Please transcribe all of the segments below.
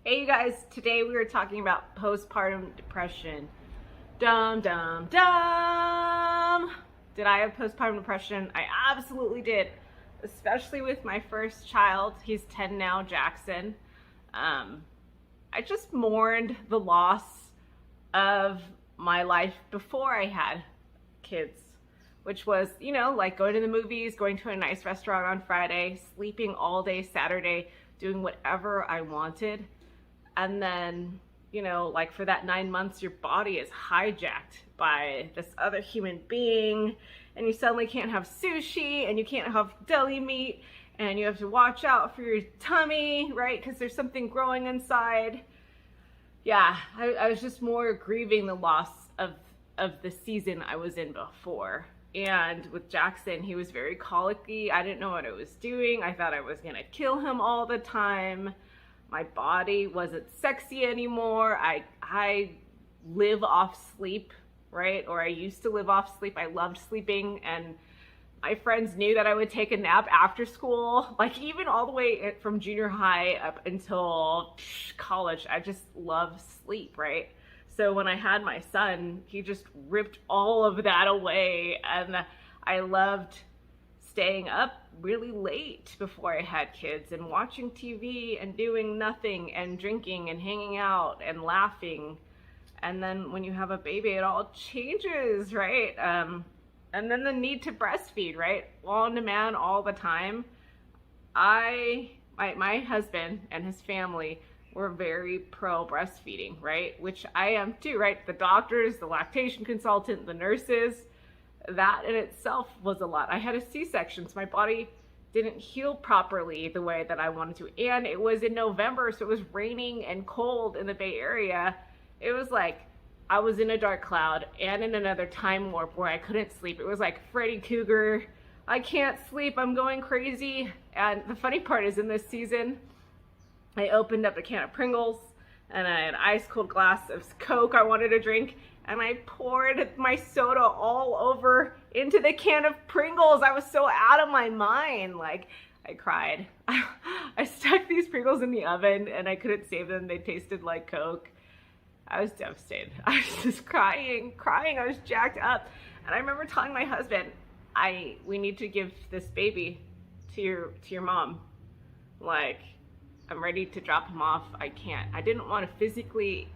Hey you guys, today we were talking about postpartum depression. Dum dum dum! Did I have postpartum depression? I absolutely did, especially with my first child. He's 10 now, Jackson. I just mourned the loss of my life before I had kids, which was, like going to the movies, going to a nice restaurant on Friday, sleeping all day Saturday, doing whatever I wanted. And then, like for that 9 months, your body is hijacked by this other human being, and you suddenly can't have sushi, and you can't have deli meat, and you have to watch out for your tummy, right? Because there's something growing inside. Yeah, I was just more grieving the loss of the season I was in before. And with Jackson, he was very colicky. I didn't know what I was doing. I thought I was gonna kill him all the time. My body wasn't sexy anymore. I live off sleep, right? Or I used to live off sleep. I loved sleeping, and my friends knew that I would take a nap after school, like even all the way from junior high up until college. I just love sleep, right? So when I had my son, he just ripped all of that away, and I loved staying up really late before I had kids and watching TV and doing nothing and drinking and hanging out and laughing. And then when you have a baby, it all changes, right? And then the need to breastfeed, right? On demand all the time. My husband and his family were very pro breastfeeding, right? Which I am too, right? The doctors, the lactation consultant, the nurses, that in itself was a lot. I had a C-section, so my body didn't heal properly the way that I wanted to. And it was in November, so it was raining and cold in the Bay Area. It was like I was in a dark cloud and in another time warp where I couldn't sleep. It was like Freddy Cougar. I can't sleep, I'm going crazy. And the funny part is, in this season, I opened up a can of Pringles and I had an ice cold glass of Coke I wanted to drink, and I poured my soda all over into the can of Pringles. I was so out of my mind. Like, I cried. I stuck these Pringles in the oven and I couldn't save them. They tasted like Coke. I was devastated. I was just crying. I was jacked up. And I remember telling my husband, we need to give this baby to your mom. Like, I'm ready to drop him off. I can't. I didn't want to physically,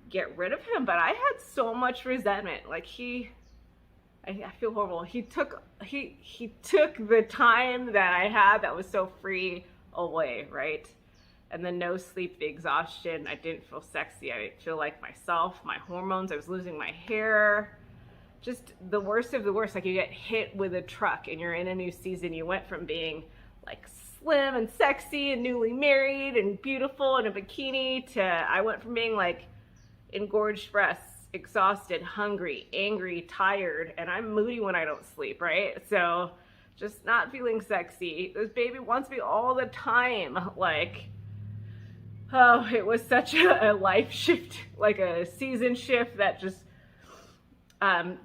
get rid of him, but I had so much resentment. Like, I feel horrible. He took the time that I had that was so free away, right? And the no sleep, the exhaustion. I didn't feel sexy. I didn't feel like myself. My hormones, I was losing my hair. Just the worst of the worst. Like, you get hit with a truck and you're in a new season. You went from being like slim and sexy and newly married and beautiful in a bikini to, I went from being like engorged breasts, exhausted, hungry, angry, tired, and I'm moody when I don't sleep, right? So just not feeling sexy. This baby wants me all the time. Like, oh, it was such a life shift, like a season shift that just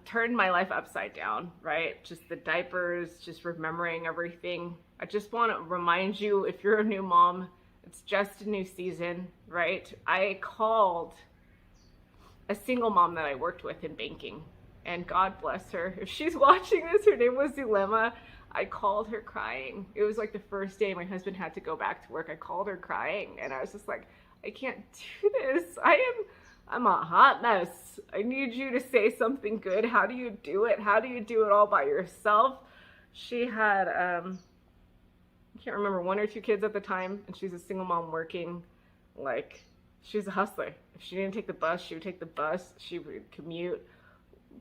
turned my life upside down, right? Just the diapers, just remembering everything. I just want to remind you, if you're a new mom, it's just a new season, right? I called a single mom that I worked with in banking, and God bless her. If she's watching this, her name was Zulema. I called her crying. It was like the first day my husband had to go back to work. I called her crying, and I was just like, I can't do this. I'm a hot mess. I need you to say something good. How do you do it? How do you do it all by yourself? She had, I can't remember, 1 or 2 kids at the time, and she's a single mom working. Like, she's a hustler. If she didn't take the bus, she would take the bus. She would commute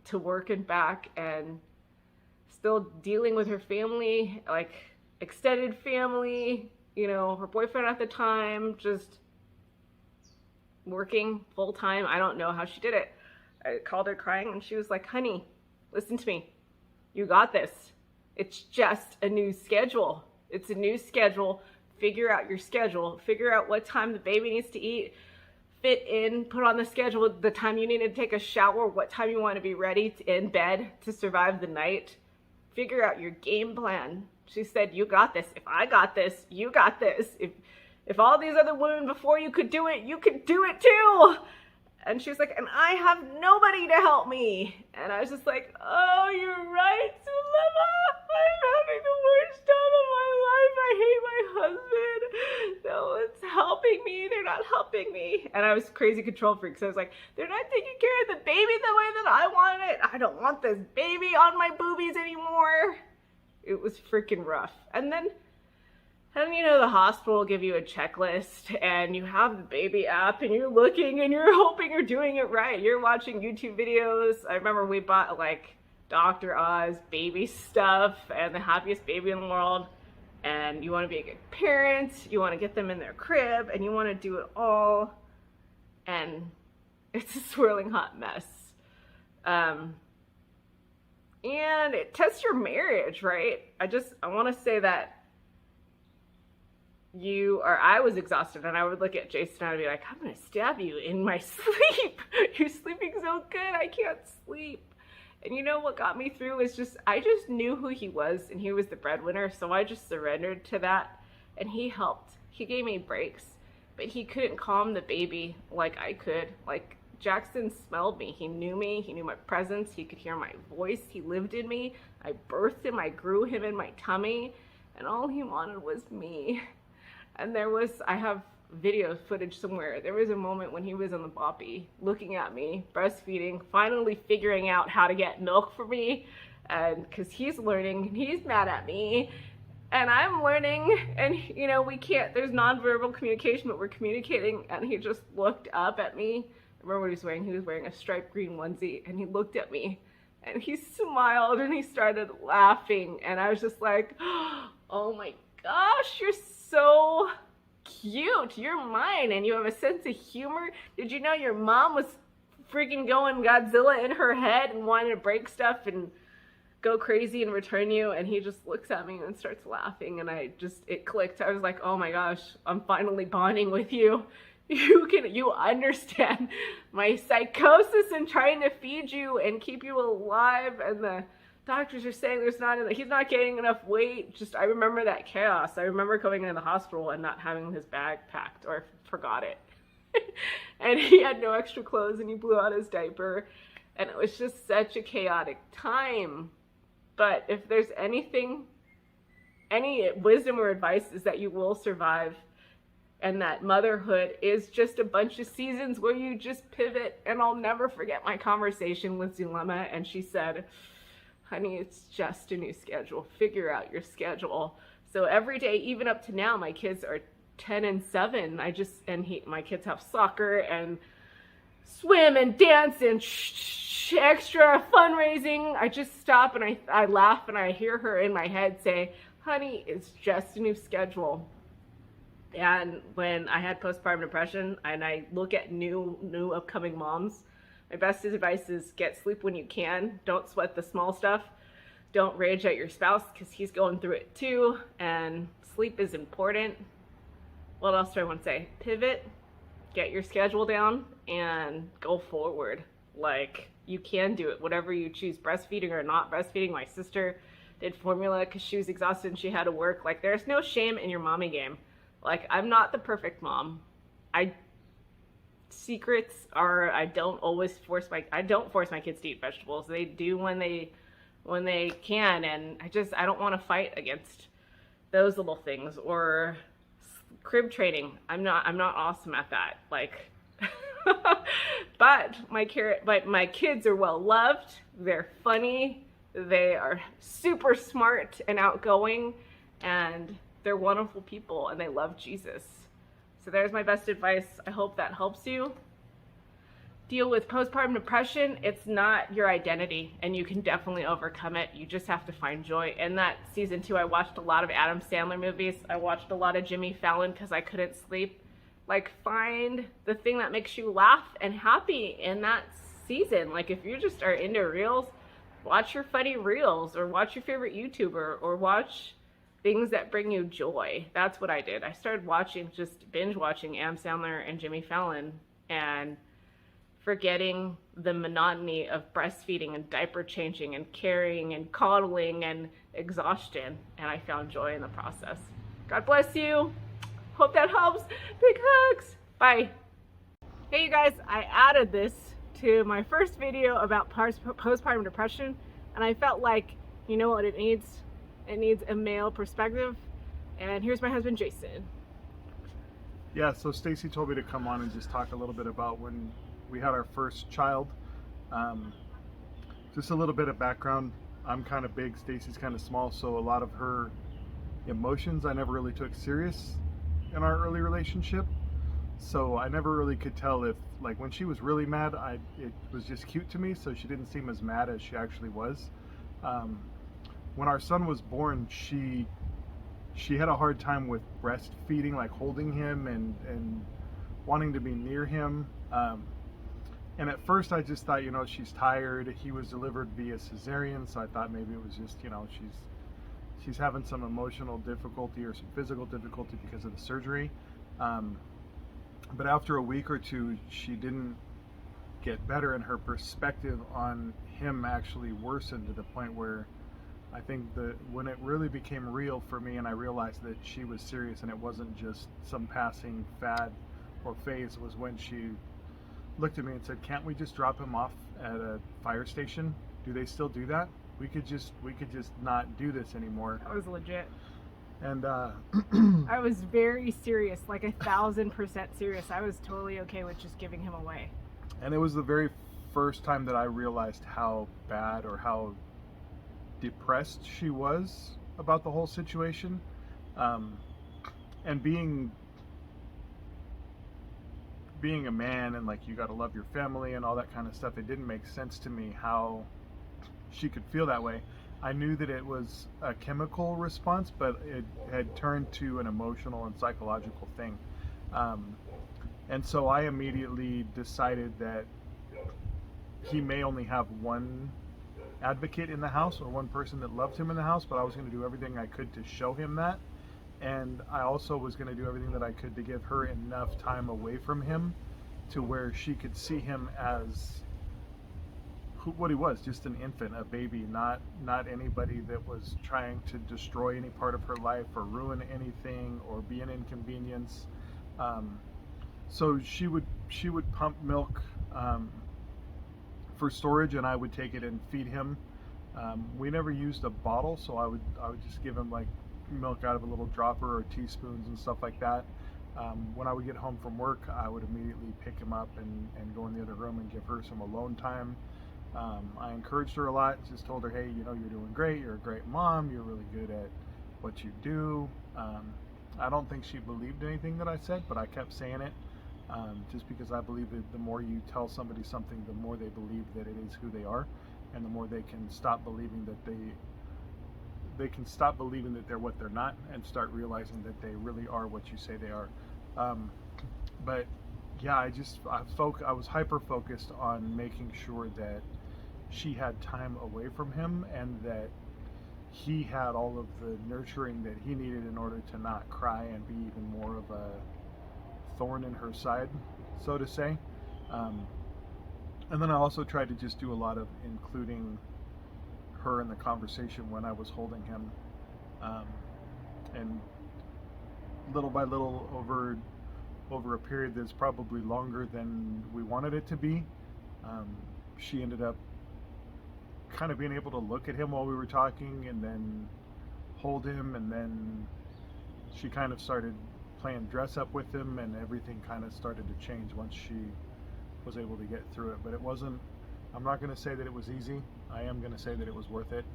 to work and back, and still dealing with her family, like extended family, her boyfriend at the time, just working full time. I don't know how she did it. I called her crying, and she was like, honey, listen to me. You got this. It's just a new schedule. It's a new schedule. Figure out your schedule. Figure out what time the baby needs to eat. Fit in, put on the schedule the time you need to take a shower, what time you want to be ready in bed to survive the night. Figure out your game plan. She said, you got this. If I got this, you got this. If all these other women before you could do it, you could do it too. And she was like, and I have nobody to help me. And I was just like, oh, you're right, Zulema. I'm having the worst time of my life. I hate my husband. No one's helping me. They're not helping me. And I was crazy control freak. So I was like, they're not taking care of the baby the way that I want it. I don't want this baby on my boobies anymore. It was freaking rough. And then you know, the hospital will give you a checklist and you have the baby app and you're looking and you're hoping you're doing it right. You're watching YouTube videos. I remember we bought like Dr. Oz baby stuff and the happiest baby in the world. And you want to be a good parent. You want to get them in their crib and you want to do it all. And it's a swirling hot mess. And it tests your marriage, right? I want to say that I was exhausted and I would look at Jason and I'd be like, I'm going to stab you in my sleep. You're sleeping so good. I can't sleep. And you know what got me through is I just knew who he was and he was the breadwinner. So I just surrendered to that and he helped. He gave me breaks, but he couldn't calm the baby like I could. Like Jackson smelled me. He knew me. He knew my presence. He could hear my voice. He lived in me. I birthed him. I grew him in my tummy and all he wanted was me. And I have video footage somewhere. There was a moment when he was on the boppy, looking at me, breastfeeding, finally figuring out how to get milk for me. And because he's learning, and he's mad at me, and I'm learning, and you know, there's nonverbal communication, but we're communicating. And he just looked up at me. I remember what he was wearing. He was wearing a striped green onesie, and he looked at me, and he smiled, and he started laughing. And I was just like, oh my gosh, you're so cute. You're mine and you have a sense of humor. Did you know your mom was freaking going Godzilla in her head and wanted to break stuff and go crazy and return you? And he just looks at me and starts laughing and it clicked. I was like, oh my gosh, I'm finally bonding with you. You understand my psychosis and trying to feed you and keep you alive, and the doctors are saying he's not gaining enough weight. I remember that chaos. I remember coming into the hospital and not having his bag packed or forgot it. And he had no extra clothes and he blew out his diaper. And it was just such a chaotic time. But if there's any wisdom or advice is that you will survive. And that motherhood is just a bunch of seasons where you just pivot. And I'll never forget my conversation with Zulema. And she said, honey, it's just a new schedule. Figure out your schedule. So every day, even up to now, my kids are 10 and 7. My kids have soccer and swim and dance and extra fundraising. I just stop and I laugh and I hear her in my head say, honey, it's just a new schedule. And when I had postpartum depression and I look at new upcoming moms, my best advice is get sleep when you can. Don't sweat the small stuff. Don't rage at your spouse because he's going through it too. And sleep is important. What else do I want to say? Pivot, get your schedule down, and go forward. Like, you can do it, whatever you choose, breastfeeding or not breastfeeding. My sister did formula because she was exhausted and she had to work. Like, there's no shame in your mommy game. Like, I'm not the perfect mom. Secrets are I don't force my kids to eat vegetables. They do when they can, and I don't want to fight against those little things. Or crib training. I'm not awesome at that. Like but my kids are well loved, they're funny, they are super smart and outgoing, and they're wonderful people and they love Jesus. So there's my best advice. I hope that helps you deal with postpartum depression. It's not your identity, and you can definitely overcome it. You just have to find joy. In that season 2, I watched a lot of Adam Sandler movies. I watched a lot of Jimmy Fallon because I couldn't sleep. Like, find the thing that makes you laugh and happy in that season. Like, if you just are into reels, watch your funny reels, or watch your favorite YouTuber, or watch things that bring you joy. That's what I did. I started binge watching Adam Sandler and Jimmy Fallon, and forgetting the monotony of breastfeeding and diaper changing and carrying and coddling and exhaustion. And I found joy in the process. God bless you. Hope that helps. Big hugs. Bye. Hey you guys, I added this to my first video about postpartum depression, and I felt like, you know what it needs? It needs a male perspective. And here's my husband, Jason. Yeah, so Stacy told me to come on and just talk a little bit about when we had our first child. Just a little bit of background. I'm kind of big, Stacy's kind of small, so a lot of her emotions I never really took serious in our early relationship. So I never really could tell if, like, when she was really mad, it was just cute to me, so she didn't seem as mad as she actually was. When our son was born, she had a hard time with breastfeeding, like holding him and wanting to be near him. And at first I just thought, you know, she's tired. He was delivered via cesarean, so I thought maybe it was just, you know, she's having some emotional difficulty or some physical difficulty because of the surgery. But after a week or two, she didn't get better, and her perspective on him actually worsened to the point where I think that when it really became real for me and I realized that she was serious and it wasn't just some passing fad or phase, was when she looked at me and said, "Can't we just drop him off at a fire station? Do they still do that? We could just not do this anymore." That was legit. And I was very serious, like 1,000% serious. I was totally okay with just giving him away. And it was the very first time that I realized how bad or how depressed she was about the whole situation. And being a man, and like, you got to love your family and all that kind of stuff, it didn't make sense to me how she could feel that way. I knew that it was a chemical response, but it had turned to an emotional and psychological thing. And so I immediately decided that he may only have one advocate in the house, or one person that loved him in the house, but I was going to do everything I could to show him that. And I also was going to do everything that I could to give her enough time away from him to where she could see him as what he was, just an infant, a baby, not anybody that was trying to destroy any part of her life or ruin anything or be an inconvenience. So she would pump milk for storage, and I would take it and feed him. We never used a bottle, so I would just give him like milk out of a little dropper or teaspoons and stuff like that. When I would get home from work, I would immediately pick him up and go in the other room and give her some alone time. I encouraged her a lot, just told her, hey, you know, you're doing great, you're a great mom, you're really good at what you do. I don't think she believed anything that I said, but I kept saying it, just because I believe that the more you tell somebody something, the more they believe that it is who they are, and the more they can stop believing that they're what they're not, and start realizing that they really are what you say they are. But yeah, I was hyper focused on making sure that she had time away from him, and that he had all of the nurturing that he needed in order to not cry and be even more of a thorn in her side, so to say. And then I also tried to just do a lot of including her in the conversation when I was holding him, and little by little, over a period that's probably longer than we wanted it to be, she ended up kind of being able to look at him while we were talking and then hold him, and then she kind of started playing dress up with him, and everything kind of started to change once she was able to get through it. But it wasn't, I'm not going to say that it was easy. I am going to say that it was worth it.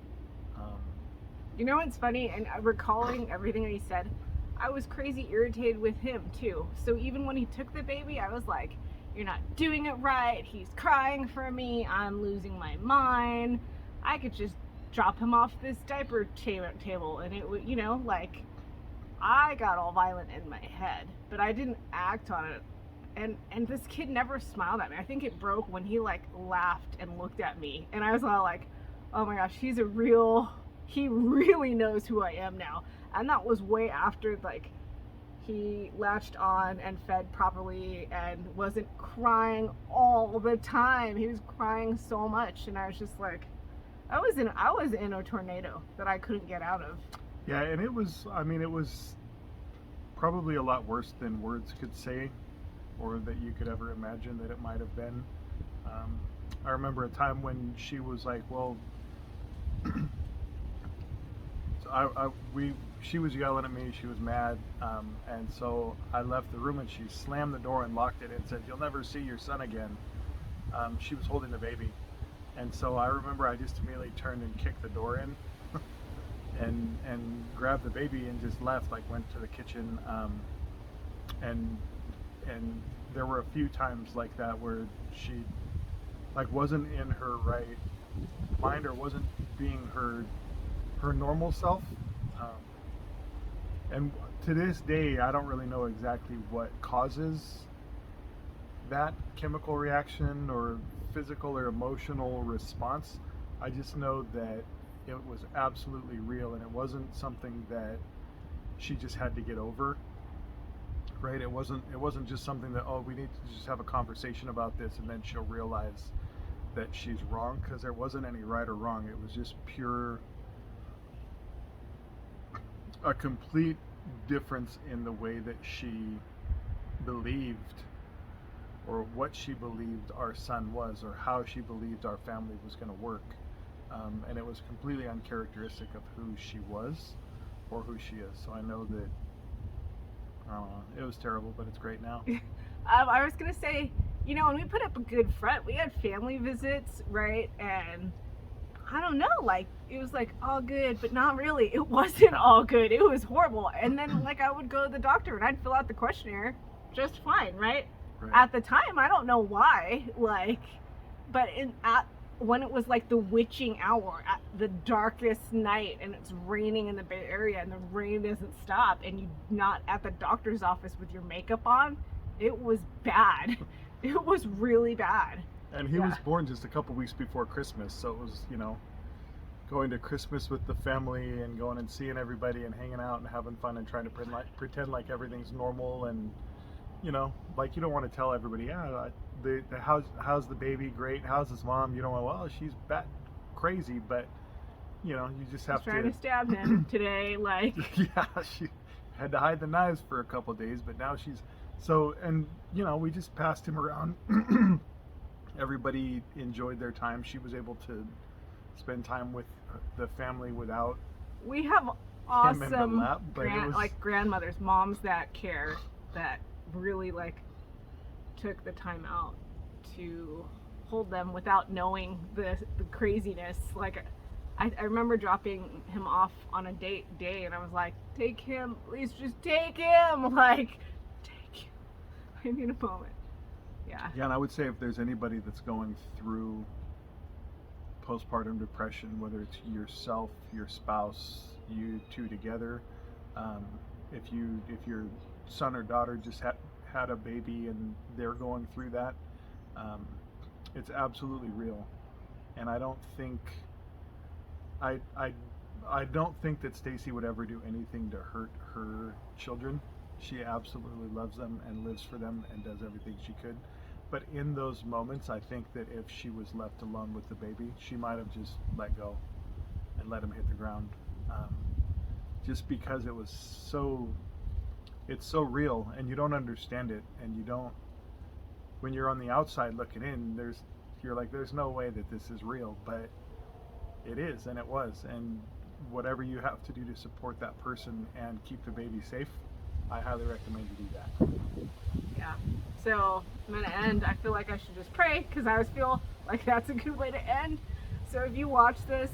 You know what's funny, and recalling everything that he said, I was crazy irritated with him too. So even when he took the baby, I was like, you're not doing it right, he's crying for me, I'm losing my mind. I could just drop him off this diaper table and it would, you know, like, I got all violent in my head, but I didn't act on it. And this kid never smiled at me. I think it broke when he like laughed and looked at me, and I was all like, oh my gosh, he really knows who I am now. And that was way after like he latched on and fed properly and wasn't crying all the time. He was crying so much, and I was just like, I was in a tornado that I couldn't get out of. Yeah, and it was probably a lot worse than words could say, or that you could ever imagine that it might have been. Um, I remember a time when she was like, "Well," so she was yelling at me. She was mad, and so I left the room, and she slammed the door and locked it and said, "You'll never see your son again." She was holding the baby, and so I remember I just immediately turned and kicked the door in, and grabbed the baby and just left. Like went to the kitchen, and and there were a few times like that where she like wasn't in her right mind or wasn't being her normal self. Um, and to this day, I don't really know exactly what causes that chemical reaction or physical or emotional response. I just know that it was absolutely real, and it wasn't something that she just had to get over. Right? It wasn't just something that, oh, we need to just have a conversation about this and then she'll realize that she's wrong, because there wasn't any right or wrong. It was just pure, a complete difference in the way that she believed, or what she believed our son was, or how she believed our family was going to work. And it was completely uncharacteristic of who she was or who she is. So I know that, I don't know, it was terrible, but it's great now. I was gonna say, when we put up a good front, we had family visits, right? And I don't know, like it was like all good, but not really. It wasn't all good. It was horrible. And then like I would go to the doctor and I'd fill out the questionnaire just fine, right? Right. At the time, I don't know why, but when it was like the witching hour, at the darkest night, and it's raining in the Bay Area, and the rain doesn't stop, and you're not at the doctor's office with your makeup on, it was bad. It was really bad. And he was born just a couple weeks before Christmas, so it was, going to Christmas with the family and going and seeing everybody and hanging out and having fun and trying to pretend like everything's normal, and like you don't want to tell everybody, how's the baby, great, how's his mom, well, she's bat crazy, but you just have to. Trying to stab him today, like. Yeah, she had to hide the knives for a couple of days, but now she's so, and we just passed him around. Everybody enjoyed their time. She was able to spend time with the family without. We have him in her awesome lap, but it was, like grandmothers, moms that care, that really like took the time out to hold them without knowing the craziness. Like I remember dropping him off on a day and I was like, take him, please just take him, like take him, I need a moment. Yeah, and I would say if there's anybody that's going through postpartum depression, whether it's yourself, your spouse, you two together, if your son or daughter just had a baby and they're going through that, it's absolutely real. And I don't think that Stacy would ever do anything to hurt her children. She absolutely loves them and lives for them and does everything she could. But in those moments, I think that if she was left alone with the baby, she might have just let go and let him hit the ground, just because it's so real, and you don't understand it, and you don't, when you're on the outside looking in, you're like, there's no way that this is real, but it is, and it was. And whatever you have to do to support that person and keep the baby safe, I highly recommend you do that. Yeah. So I'm gonna end. I feel like I should just pray, because I always feel like that's a good way to end. So if you watch this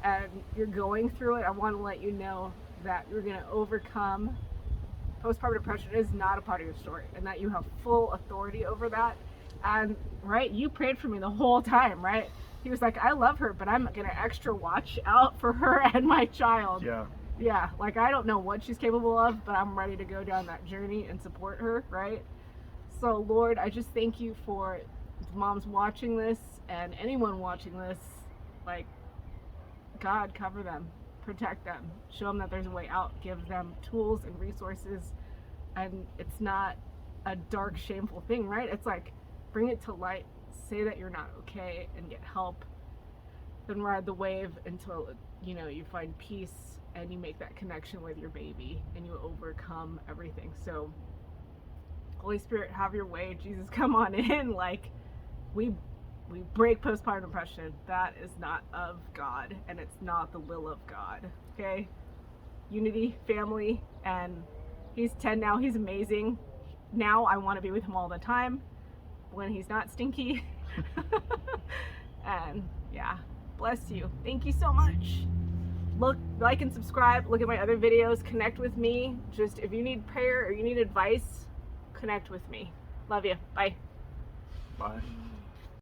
and you're going through it, I want to let you know that you're gonna overcome. Postpartum depression is not a part of your story, and that you have full authority over that. And right, you prayed for me the whole time, right? He was like, I love her, but I'm gonna extra watch out for her and my child. Yeah, like I don't know what she's capable of, but I'm ready to go down that journey and support her, right? So Lord, I just thank you for the moms watching this and anyone watching this. Like, God, cover them, protect them, show them that there's a way out, give them tools and resources. And it's not a dark, shameful thing, right? It's like, bring it to light, say that you're not okay and get help, then ride the wave until you find peace and you make that connection with your baby, and you overcome everything. So Holy Spirit, have your way. Jesus, come on in. Like, we break postpartum depression. That is not of God, and it's not the will of God. Okay? Unity, family, and he's 10 now. He's amazing. Now I want to be with him all the time when he's not stinky. And yeah, bless you. Thank you so much. Look, like and subscribe. Look at my other videos. Connect with me. Just if you need prayer or you need advice, connect with me. Love you. Bye. Bye.